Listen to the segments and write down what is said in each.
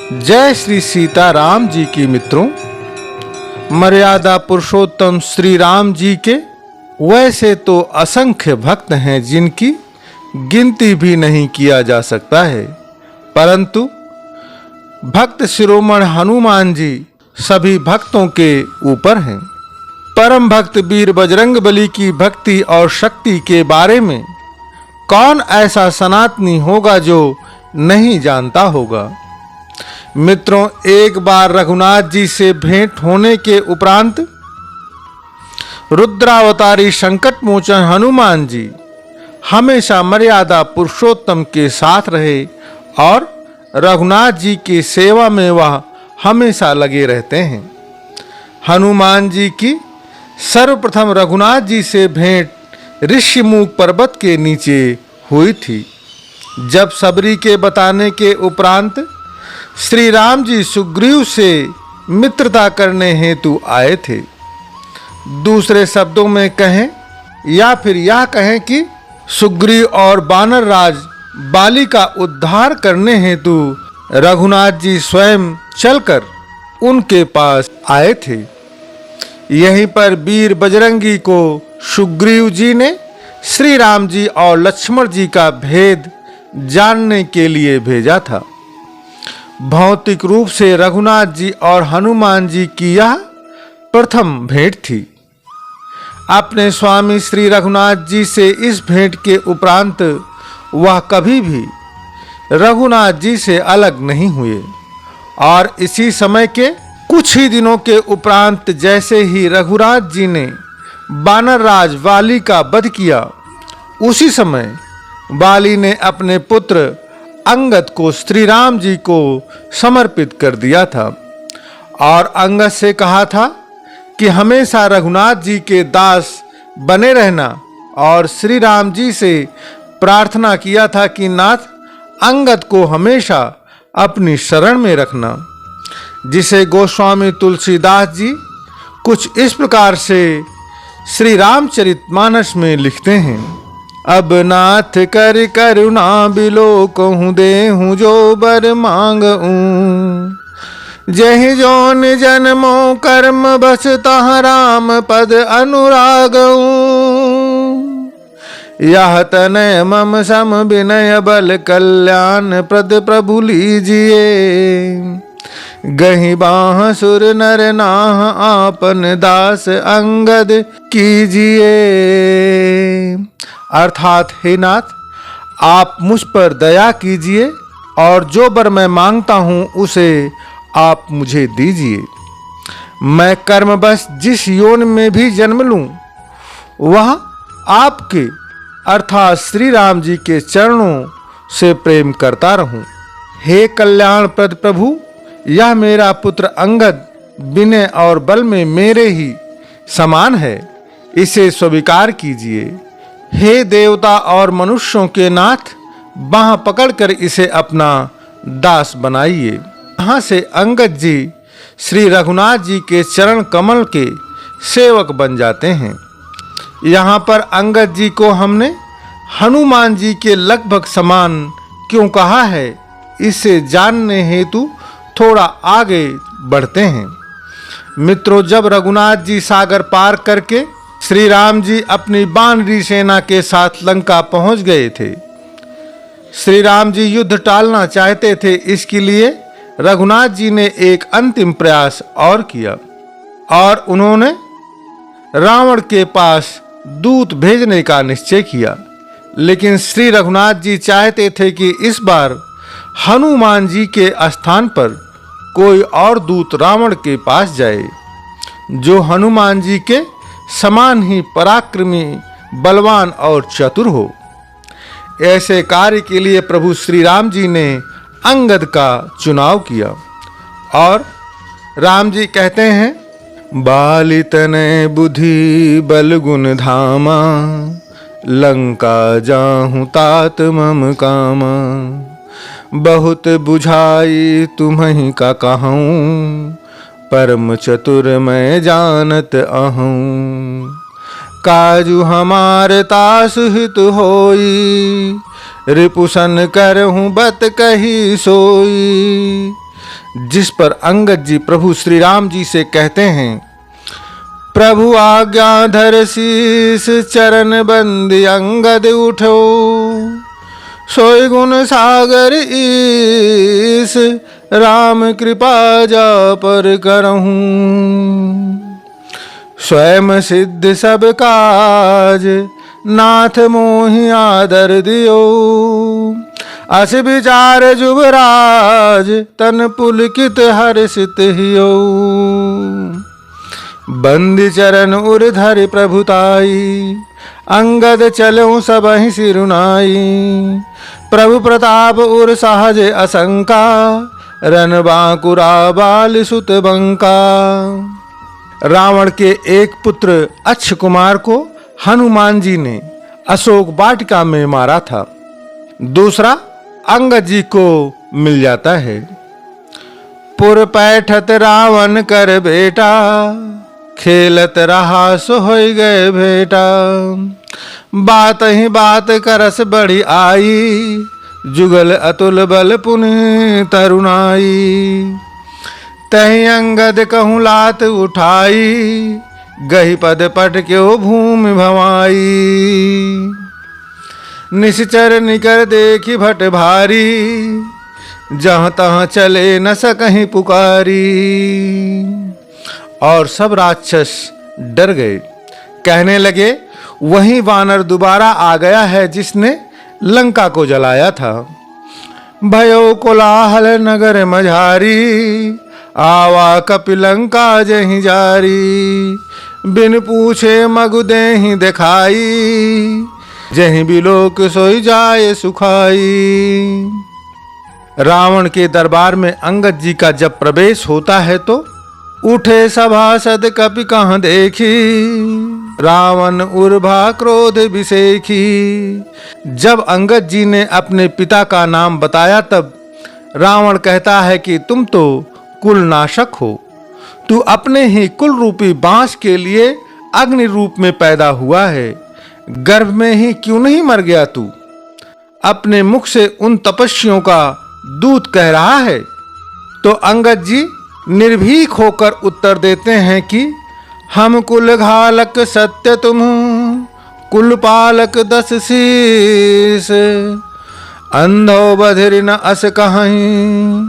जय श्री सीताराम जी की मित्रों। मर्यादा पुरुषोत्तम श्री राम जी के वैसे तो असंख्य भक्त हैं जिनकी गिनती भी नहीं किया जा सकता है, परंतु भक्त शिरोमणि हनुमान जी सभी भक्तों के ऊपर हैं। परम भक्त वीर बजरंगबली की भक्ति और शक्ति के बारे में कौन ऐसा सनातनी होगा जो नहीं जानता होगा। मित्रों, एक बार रघुनाथ जी से भेंट होने के उपरांत रुद्रावतारी संकट मोचन हनुमान जी हमेशा मर्यादा पुरुषोत्तम के साथ रहे और रघुनाथ जी की सेवा में वह हमेशा लगे रहते हैं। हनुमान जी की सर्वप्रथम रघुनाथ जी से भेंट ऋषिमुख पर्वत के नीचे हुई थी, जब सबरी के बताने के उपरांत श्री राम जी सुग्रीव से मित्रता करने हेतु आए थे। दूसरे शब्दों में कहें या फिर यह कहें कि सुग्रीव और बानर राज बाली का उद्धार करने हेतु रघुनाथ जी स्वयं चलकर उनके पास आए थे। यहीं पर वीर बजरंगी को सुग्रीव जी ने श्री राम जी और लक्ष्मण जी का भेद जानने के लिए भेजा था। भौतिक रूप से रघुनाथ जी और हनुमान जी की यह प्रथम भेंट थी। अपने स्वामी श्री रघुनाथ जी से इस भेंट के उपरांत वह कभी भी रघुनाथ जी से अलग नहीं हुए और इसी समय के कुछ ही दिनों के उपरांत जैसे ही रघुनाथ जी ने बानर राज वाली का वध किया, उसी समय वाली ने अपने पुत्र अंगद को श्री राम जी को समर्पित कर दिया था और अंगद से कहा था कि हमेशा रघुनाथ जी के दास बने रहना और श्री राम जी से प्रार्थना किया था कि नाथ अंगद को हमेशा अपनी शरण में रखना, जिसे गोस्वामी तुलसीदास जी कुछ इस प्रकार से श्री रामचरितमानस में लिखते हैं। अब नाथ कर करुणा बिलो कहूँ देहूँ जो बर मांगऊँ, जहि जोन जन्मो कर्म बस तहाँ राम पद अनुरागऊँ। यह तनय मम सम विनय बल कल्याण प्रद प्रभु लीजिए, गहि बाह सुर नर नाह आपन दास अंगद कीजिए। अर्थात हे नाथ, आप मुझ पर दया कीजिए और जो वर मैं मांगता हूँ उसे आप मुझे दीजिए। मैं कर्मवश जिस योनि में भी जन्म लूँ वह आपके अर्थात श्री राम जी के चरणों से प्रेम करता रहूं। हे कल्याण प्रद प्रभु, यह मेरा पुत्र अंगद विनय और बल में मेरे ही समान है, इसे स्वीकार कीजिए। हे देवता और मनुष्यों के नाथ, बाह पकड़कर इसे अपना दास बनाइए। यहाँ से अंगद जी श्री रघुनाथ जी के चरण कमल के सेवक बन जाते हैं। यहाँ पर अंगद जी को हमने हनुमान जी के लगभग समान क्यों कहा है, इसे जानने हेतु थोड़ा आगे बढ़ते हैं। मित्रों, जब रघुनाथ जी सागर पार करके श्री राम जी अपनी वानरी सेना के साथ लंका पहुंच गए थे, श्री राम जी युद्ध टालना चाहते थे, इसके लिए रघुनाथ जी ने एक अंतिम प्रयास और किया और उन्होंने रावण के पास दूत भेजने का निश्चय किया। लेकिन श्री रघुनाथ जी चाहते थे कि इस बार हनुमान जी के स्थान पर कोई और दूत रावण के पास जाए, जो हनुमान जी के समान ही पराक्रमी, बलवान और चतुर हो। ऐसे कार्य के लिए प्रभु श्री राम जी ने अंगद का चुनाव किया और राम जी कहते हैं, बाली तनय बुद्धि बल गुण धामा, लंका जाहूँ तात मम कामा, बहुत बुझाई तुम्हीं का कहूँ, परम चतुर मैं जानत अहूँ। काजू हमार तास हित होई, रिपुसन करहूँ बत कही सोई, जिस पर अंगद जी प्रभु श्री राम जी से कहते हैं, प्रभु आज्ञाधर शीस चरण बंदी अंगद उठो, सोई गुण सागर ईस राम कृपा जा पर करहूं, स्वयं सिद्ध सब काज नाथ मोहि आदर दियो, अस विचार जुबराज तन पुलकित हर्षित हियो, बंदी चरण उर धरि प्रभुताई, अंगद चलऊं सबहि सिरुनाई, प्रभु प्रताप उर सहज असंका, रन बांकुरा बाल सुत बंका। रावण के एक पुत्र अक्ष कुमार को हनुमान जी ने अशोक वाटिका में मारा था। दूसरा अंगद जी को मिल जाता है। पुर पैठत रावण कर बेटा, खेलत रहा सो होय गए भेटा, बात ही बात करस बढ़ी आई, जुगल अतुल बल पुनि तरुणाई, तहि अंगद कहूँ लात उठाई, गही पद पट क्यों भूमि भवाई, निश्चर निकर देखी भट भारी, जहाँ तहाँ चले न सकहीं पुकारी। और सब राक्षस डर गए, कहने लगे वही वानर दोबारा आ गया है जिसने लंका को जलाया था। भयो कोलाहल नगर मझारी, आवा कपिलंका जहीं जारी, बिन पूछे मगु देहि दिखाई, जहीं बिलोक सोई जाए सुखाई। रावण के दरबार में अंगद जी का जब प्रवेश होता है तो उठे सभासद कपि कहाँ देखी, रावण उर्भा क्रोध विसेखी। जब अंगद जी ने अपने पिता का नाम बताया तब रावण कहता है कि तुम तो कुल नाशक हो, तू अपने ही कुल रूपी बांस के लिए अग्नि रूप में पैदा हुआ है, गर्भ में ही क्यों नहीं मर गया तू? अपने मुख से उन तपस्वियों का दूत कह रहा है। तो अंगद जी निर्भीक होकर उत्तर देते हैं कि हम कुल घालक सत्य तुम, कुल पालक 10 शीस, अंधो बधिर न अस कहीं,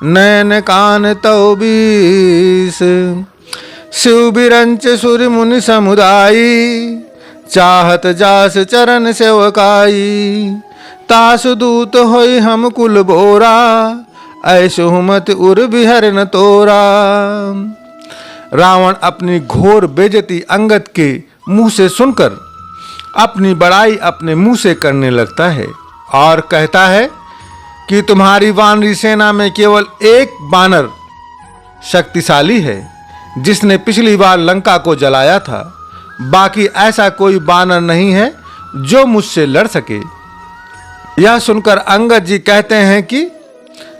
नैन कान तौ 20, शिव बिरंच सुर मुनि समुदायी, चाहत जास चरण सेवकाई, तासु दूत होई हम कुल बोरा, ऐसो मत उर बिहर न तोरा। रावण अपनी घोर बेइज्जती अंगद के मुंह से सुनकर अपनी बड़ाई अपने मुंह से करने लगता है और कहता है कि तुम्हारी वानरी सेना में केवल एक बानर शक्तिशाली है जिसने पिछली बार लंका को जलाया था, बाकी ऐसा कोई बानर नहीं है जो मुझसे लड़ सके। यह सुनकर अंगद जी कहते हैं कि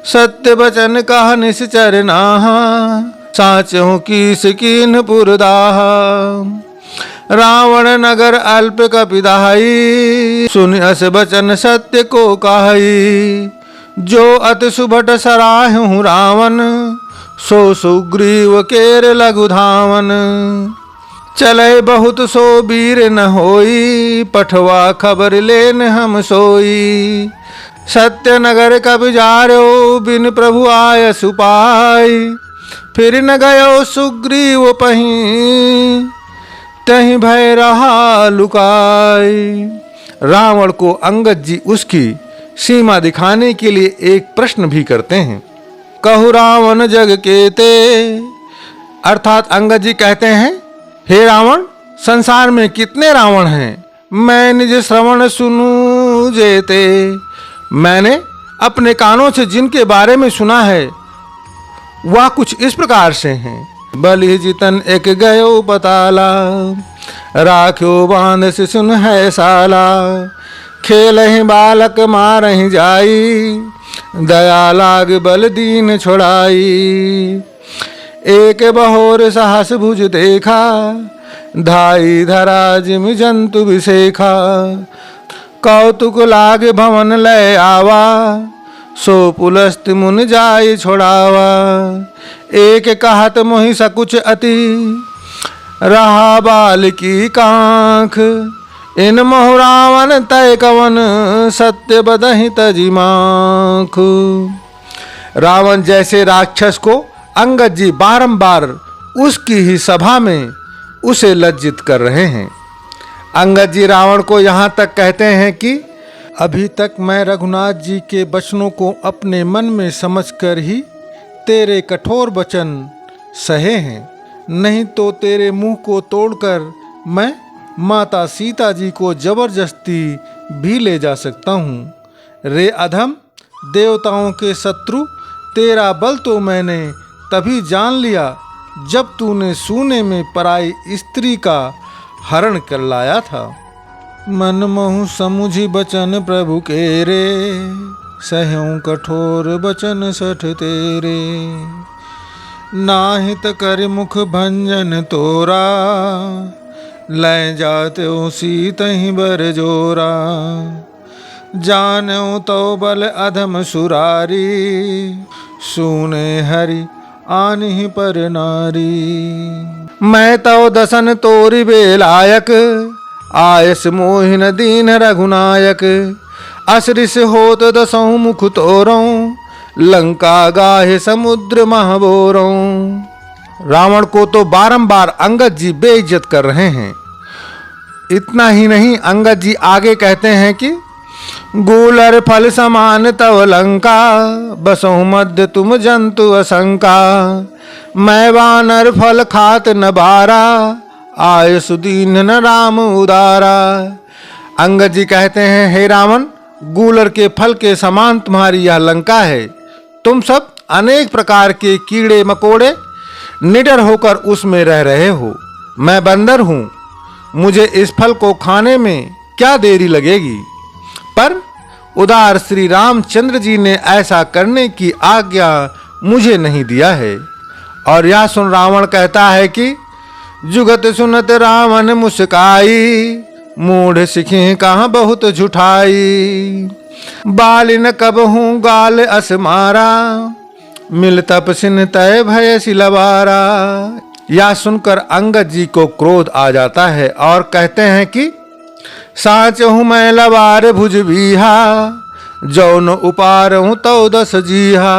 सत्य बचन कहा निश्चर नाहा, साचहु कीस कीन पुरदाहा, रावण नगर अल्प कपिदाई, सुन अस बचन सत्य को कहाई, जो अति सुभट सराहु रावण, सो सुग्रीव केर लघु धावन, चले बहुत सो वीर न होई, पठवा खबर लेन हम सोई, सत्य नगर कब जारो बिन प्रभु आय सुपाई, फिर न गयो सुग्रीव पहीं, तहीं भय रहा लुकाई। रावण को अंगद जी उसकी सीमा दिखाने के लिए एक प्रश्न भी करते हैं। कहु रावण जग केते, अर्थात अंगद जी कहते हैं हे रावण, संसार में कितने रावण हैं, मैं निज श्रवण सुनू जेते, मैंने अपने कानों से जिनके बारे में सुना है वह कुछ इस प्रकार से हैं। बलि जितन एक गयो पताला, राख्यो बांध से सुन है साला, खेल ही बालक मार ही जाई, दया लाग बल दीन छोड़ाई, एक बहोर साहस भुज देखा, धाई धरा जिम जंतु विशेखा, कौतुक लाग भवन लय आवा, सो पुलस्त मुन जाय छोड़ावा। एक कहत मोहि सकुच अति, रहा बाल की कांख। इन मोह रावण तय कवन, सत्य बदहि तजी मांख। रावण जैसे राक्षस को अंगद जी बारंबार उसकी ही सभा में उसे लज्जित कर रहे हैं। अंगद जी रावण को यहाँ तक कहते हैं कि अभी तक मैं रघुनाथ जी के वचनों को अपने मन में समझकर ही तेरे कठोर वचन सहे हैं, नहीं तो तेरे मुंह को तोड़कर मैं माता सीता जी को जबरदस्ती भी ले जा सकता हूँ। रे अधम, देवताओं के शत्रु, तेरा बल तो मैंने तभी जान लिया जब तूने सूने में पराई स्त्री का हरण कर लाया था। मन मोहु समुझी बचन प्रभु के रे, सहूं कठोर बचन सठ तेरे। नाहित कर मुख भंजन तोरा, लय जाते सीतहि बर जोरा। जानो तो बल अधम सुरारी, सुने हरि आनि पर नारी। मैं तो दसन तोरि बेलायक, आयस मोहिन दीन रघुनायक। असरिस होत दसों मुख तोरों, लंका गाहे समुद्र महाबोरों। रावण को तो बारंबार अंगद जी बेइज्जत कर रहे हैं। इतना ही नहीं, अंगद जी आगे कहते हैं कि गूलर फल समान तव लंका, बसों मध्य तुम जंतु असंका। मैं वानर फल खात न बारा, आय सुदीन न राम उदारा। अंगद जी कहते हैं, हे रावण, गूलर के फल के समान तुम्हारी यह लंका है। तुम सब अनेक प्रकार के कीड़े मकोड़े निडर होकर उसमें रह रहे हो। मैं बंदर हूँ, मुझे इस फल को खाने में क्या देरी लगेगी। पर उदार श्री रामचंद्र जी ने ऐसा करने की आज्ञा मुझे नहीं दिया है। और यह सुन रावण कहता है कि जुगत सुनत रावण मुस्काई, मूढ़ सिखे कहाँ बहुत झुठाई। बालिन कब हूँ गाल असमारा, मिल तपसिन तय भय सिलवारा। यह सुनकर अंगद जी को क्रोध आ जाता है और कहते हैं कि साच हूँ मैं लवार भुज बीहा, जौन उपार हूँ तो दस जीहा।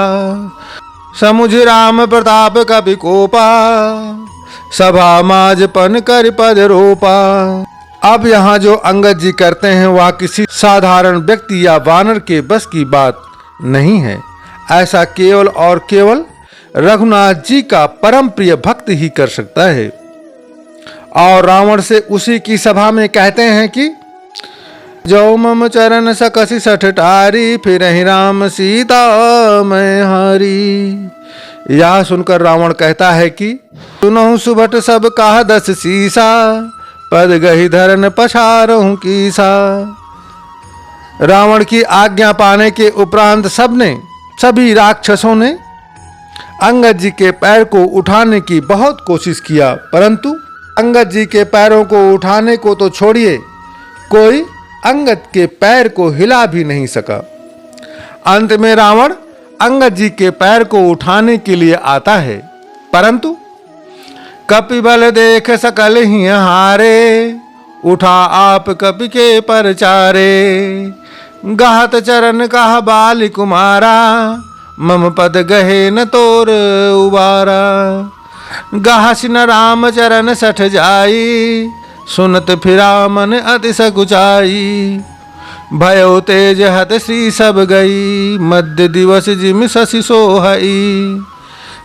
समुझ राम प्रताप कपि कोपा, सभा माजपन कर पद रोपा। अब यहाँ जो अंगद जी करते हैं वह किसी साधारण व्यक्ति या वानर के बस की बात नहीं है। ऐसा केवल और केवल रघुनाथ जी का परम प्रिय भक्त ही कर सकता है। और रावण से उसी की सभा में कहते हैं कि जो मम चरण सकसी सठ टारी, फिर ही राम सीता मैं हारी। यह सुनकर रावण कहता है कि सुनहु सुभट सब कहा दस सीसा, पद गही धरन पछारहूं कीसा। रावण की आज्ञा पाने के उपरांत सभी राक्षसों ने अंगद जी के पैर को उठाने की बहुत कोशिश किया, परंतु अंगद जी के पैरों को उठाने को तो छोड़िए, कोई अंगद के पैर को हिला भी नहीं सका। अंत में रावण अंगद जी के पैर को उठाने के लिए आता है, परंतु कपि बल देख सकल ही हारे, उठा आप कपि के परचारे। गाहत चरण कहा बाल कुमारा, मम पद गहे न तोर उबारा। गाहस न राम चरण सठ जाई, सुनत फिरा मन अति सकुचाई। भयो तेज हत श्री सब गई, मध्य दिवस जिम शशि सोहई।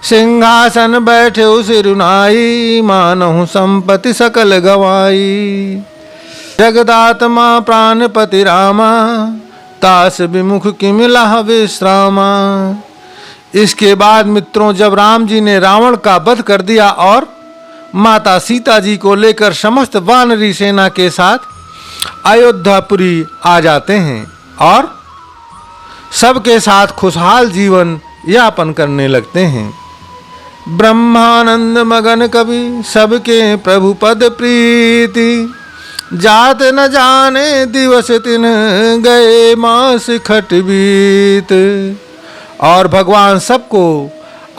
सिंहासन बैठे सिरुनाई, मानहु संपत्ति सकल गवाई। जगदात्मा प्राणपति रामा, तास विमुख किमिला विश्रामा। इसके बाद मित्रों, जब राम जी ने रावण का वध कर दिया और माता सीता जी को लेकर समस्त वानरी सेना के साथ अयोध्यापुरी आ जाते हैं और सबके साथ खुशहाल जीवन यापन करने लगते हैं। ब्रह्मानंद मगन कवि सबके प्रभु पद प्रीति, जात न जाने दिवस दिन गए मास खट बीत। और भगवान सबको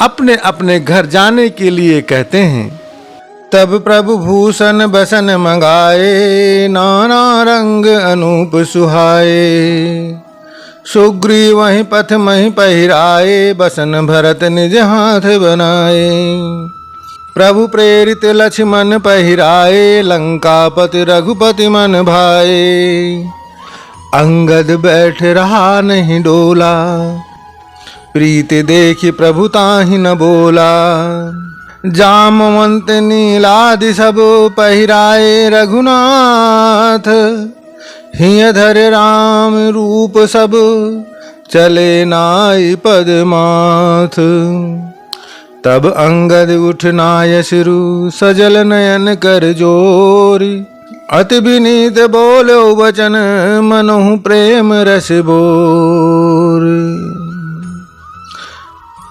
अपने अपने घर जाने के लिए कहते हैं। तब प्रभु भूषण बसन मंगाए, नाना रंग अनूप सुहाए। सुग्रीव वहीं पथ महीं पहिराए, बसन भरत निज हाथ बनाए। प्रभु प्रेरित लक्ष्मण पहिराए, लंकापति रघुपति मन भाए। अंगद बैठ रहा नहीं डोला, प्रीति देखी प्रभु ताहि न बोला। जामवंत नीलादि सब पहिराए रघुनाथ, हिय धर राम रूप सब चले नाई पदमाथ। तब अंगद उठ नाय सिरु, सजल नयन कर जोरी। अति विनीत बोलो वचन, मनहु प्रेम रस बोर।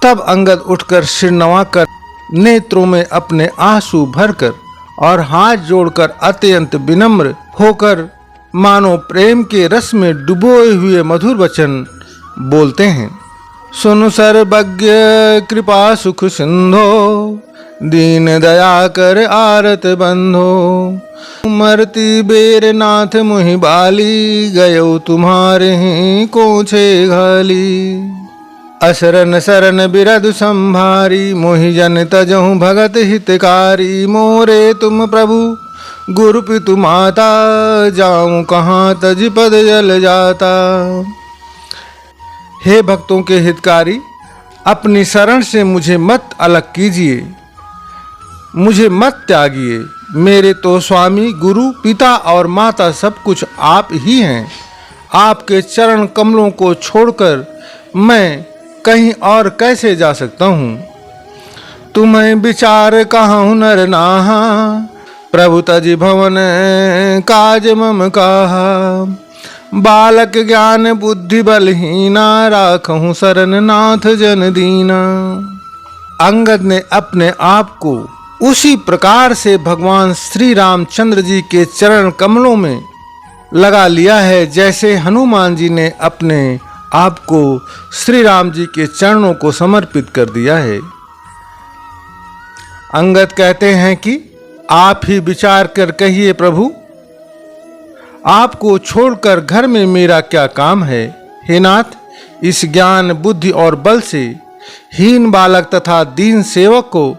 तब अंगद उठकर सिर नवाकर, नेत्रों में अपने आंसू भरकर और हाथ जोड़कर अत्यंत विनम्र होकर मानो प्रेम के रस में डुबोए हुए मधुर वचन बोलते हैं। सुन सर्वज्ञ कृपा सुख सिंधो, दीन दया कर आरत बंधो। मरती बेर नाथ मुहि बाली, गयो तुम्हारे ही कोछे घाली। असरन सरन बिरधु संभारी, मोहि जन तजहु भगत हितकारी। मोरे तुम प्रभु गुरु पितु माता, जाऊं कहाँ तज पद जल जाता। हे भक्तों के हितकारी, अपनी शरण से मुझे मत अलग कीजिए, मुझे मत त्यागिए। मेरे तो स्वामी गुरु पिता और माता सब कुछ आप ही हैं। आपके चरण कमलों को छोड़कर मैं कहीं और कैसे जा सकता हूँ। तुम्हें विचार कहाँ नर नाहा, प्रभु तज भवन काज मम काहा। बालक ज्ञान बुद्धि बलहीना, राखहूँ शरण नाथ जन दीना। अंगद ने अपने आप को उसी प्रकार से भगवान श्री रामचंद्र जी के चरण कमलों में लगा लिया है, जैसे हनुमान जी ने अपने आप को श्री राम जी के चरणों को समर्पित कर दिया है। अंगद कहते हैं कि आप ही विचार कर कहिए प्रभु, आपको छोड़कर घर में मेरा क्या काम है। हे नाथ, इस ज्ञान बुद्धि और बल से हीन बालक तथा दीन सेवक को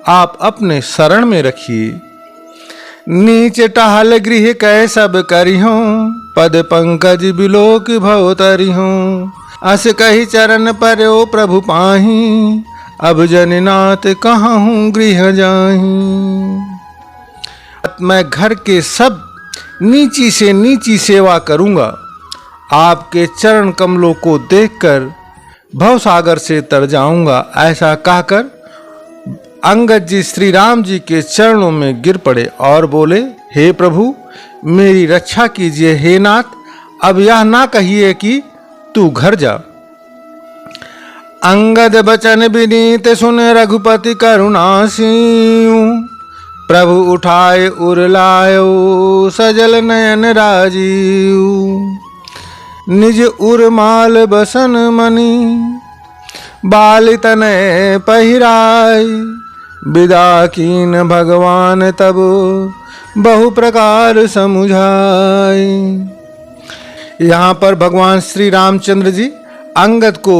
आप अपने शरण में रखिए। नीच टहल गृह कै सब करिहों, पद पंकज बिलोक भव तरिहों। अस कही चरण पर्यो प्रभु पाही, अब जननाथ कहाँ हूँ गृह जाही। मैं घर के सब नीची से नीची सेवा करूंगा। आपके चरण कमलों को देखकर भवसागर से तर जाऊंगा। ऐसा कहकर अंगद जी श्री राम जी के चरणों में गिर पड़े और बोले, हे प्रभु मेरी रक्षा कीजिए। हे नाथ, अब यह ना कहिए कि तू घर जा। अंगद बचन विनीत सुन रघुपति करुणासीयु। प्रभु उठाए उरलायो सजल नयन राजीव। निज उर्माल बसन मणि बाल तनय पहिराय। विदा कीन भगवान तब बहु प्रकार समुझाय। यहाँ पर भगवान श्री रामचंद्र जी अंगद को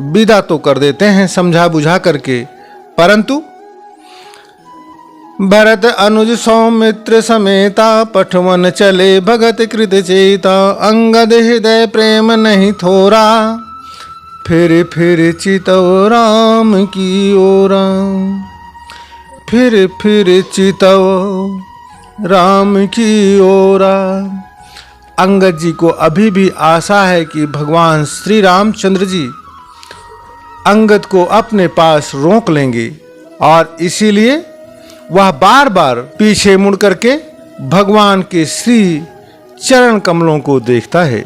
विदा तो कर देते हैं समझा बुझा करके, परंतु भरत अनुज सौमित्र समेता पठवन चले भगत कृत चेता। अंगद हृदय प्रेम नहीं थोरा, फिर चितव राम की ओरा। फिर चितव राम की ओरा। अंगद जी को अभी भी आशा है कि भगवान श्री रामचंद्र जी अंगद को अपने पास रोक लेंगे और इसीलिए वह बार बार पीछे मुड़ करके भगवान के श्री चरण कमलों को देखता है।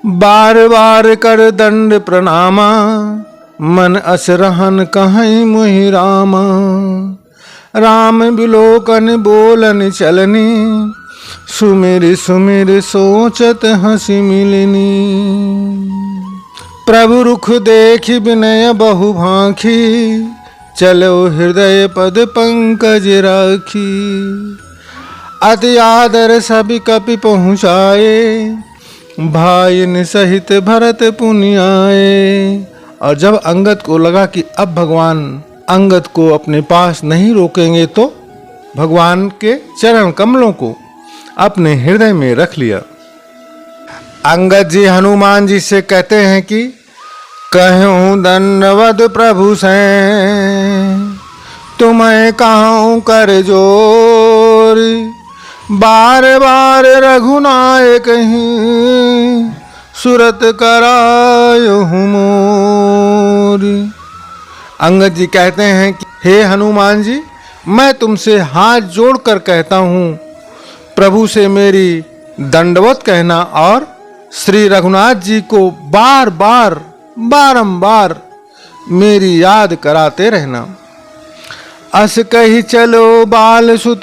बार बार कर दंड प्रणामा, मन अस रहन कहीं मुहि रामा। राम बिलोकन बोलन चलनी, सुमिर सुमिर सोचत हंसी मिलनी। प्रभु रुख देख विनय बहु भांखी, चलो हृदय पद पंकज राखी। अति आदर सभी कपि पहुँचाए, भाइन सहित भरत पुनि आए। और जब अंगद को लगा कि अब भगवान अंगद को अपने पास नहीं रोकेंगे, तो भगवान के चरण कमलों को अपने हृदय में रख लिया। अंगद जी हनुमान जी से कहते हैं कि कहूँ दंडवत प्रभु से, तुम्हें कहूँ कर जोर। बार बार रघुनायक ही, सुरत करायो मोरी। अंगद जी कहते हैं कि हे हनुमान जी, मैं तुमसे हाथ जोड़कर कहता हूँ, प्रभु से मेरी दंडवत कहना और श्री रघुनाथ जी को बार बार बारंबार मेरी याद कराते रहना। अस कही चलो बाल सुत,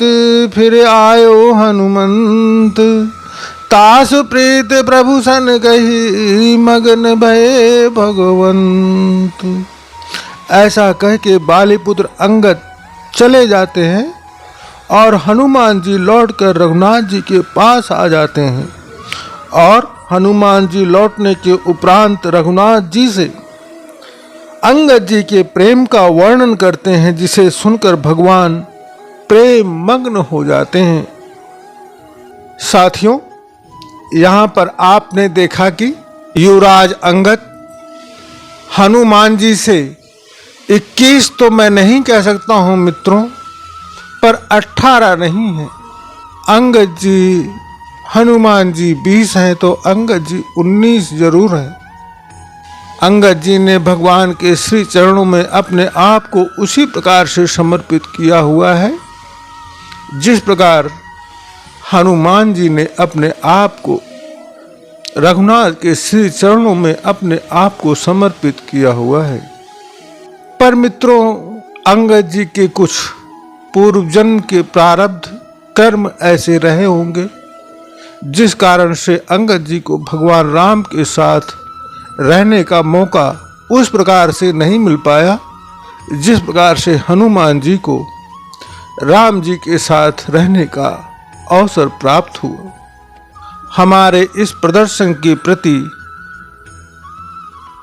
फिर आयो हनुमंत। तासु प्रीत प्रभु सन कही, मगन भये भगवंत। ऐसा कह के बालीपुत्र अंगद चले जाते हैं और हनुमान जी लौटकर रघुनाथ जी के पास आ जाते हैं। और हनुमान जी लौटने के उपरांत रघुनाथ जी से अंगद जी के प्रेम का वर्णन करते हैं, जिसे सुनकर भगवान प्रेम मग्न हो जाते हैं। साथियों, यहाँ पर आपने देखा कि युवराज अंगद हनुमान जी से 21 तो मैं नहीं कह सकता हूँ मित्रों, पर 18 नहीं है। अंगद जी हनुमान जी 20 हैं, तो अंगद जी 19 जरूर हैं। अंगद जी ने भगवान के श्री चरणों में अपने आप को उसी प्रकार से समर्पित किया हुआ है, जिस प्रकार हनुमान जी ने अपने आप को रघुनाथ के श्री चरणों में अपने आप को समर्पित किया हुआ है। पर मित्रों, अंगद जी के कुछ पूर्व जन्म के प्रारब्ध कर्म ऐसे रहे होंगे, जिस कारण से अंगद जी को भगवान राम के साथ रहने का मौका उस प्रकार से नहीं मिल पाया, जिस प्रकार से हनुमान जी को राम जी के साथ रहने का अवसर प्राप्त हुआ। हमारे इस प्रदर्शन के प्रति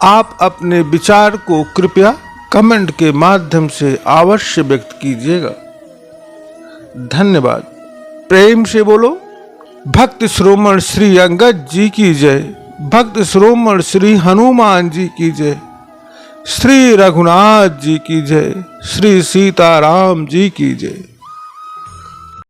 आप अपने विचार को कृपया कमेंट के माध्यम से अवश्य व्यक्त कीजिएगा। धन्यवाद। प्रेम से बोलो भक्त श्रोमण श्री अंगद जी की जय, भक्त श्रोमण श्री हनुमान जी की जय, श्री रघुनाथ जी की जय, श्री सीताराम जी की जय।